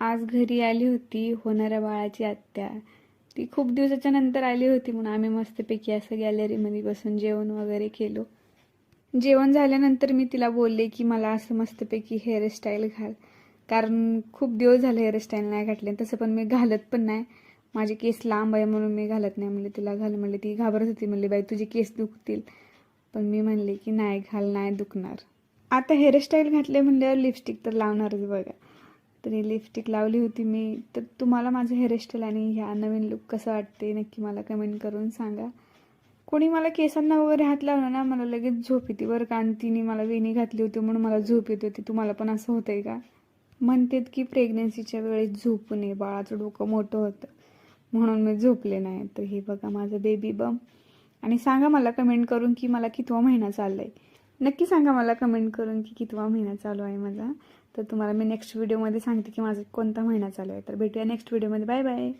आज घरी आली होती होणाऱ्या बाळाची आत्या. ती खूप दिवसाच्या नंतर आली होती म्हणून आम्ही मस्तपैकी असं गॅलरीमध्ये बसून जेवण वगैरे केलो. जेवण झाल्यानंतर मी तिला बोलले की मला असं मस्तपैकी हेअरस्टाईल घाल, कारण खूप दिवस झाले हेअरस्टाईल नाही घातले. तसं पण मी घालत पण नाही, माझे केस लांब आहे म्हणून मी घालत नाही. म्हणले तिला घाल, म्हणले ती घाबरत होती, म्हणले बाई तुझे केस दुखतील. पण मी म्हणले की नाही घाल, नाही दुखणार. आता हेअरस्टाईल घातले म्हणल्यावर लिपस्टिक तर लावणारच बघा. तरी लिपस्टिक लावली होती मी. तर तुम्हाला माझं हेअरस्टाईल आणि ह्या नवीन लुक कसं वाटते नक्की मला कमेंट करून सांगा. कोणी मला केसांना वगैरे हात लावला ना मला लगेच झोप येते बरं का. आणि तिने मला वेणी घातली होती म्हणून मला झोप येत होती. तुम्हाला पण असं होतंय का? म्हणतात की प्रेग्नेन्सीच्या वेळेस झोपू नये, बाळाचं डोकं मोठं होतं, म्हणून मी झोपले नाही. तर हे बघा माझं बेबी बम. आणि सांगा मला कमेंट करून की मला कितवा महिना चाललाय. नक्की सांगा मला कमेंट करून की कितवा महिना चालू आहे माझा. तर तुम्हाला मी नेक्स्ट व्हिडिओमध्ये सांगते की माझा कोणता महिना चालू आहे. तर भेटूया नेक्स्ट व्हिडिओमध्ये. Bye bye.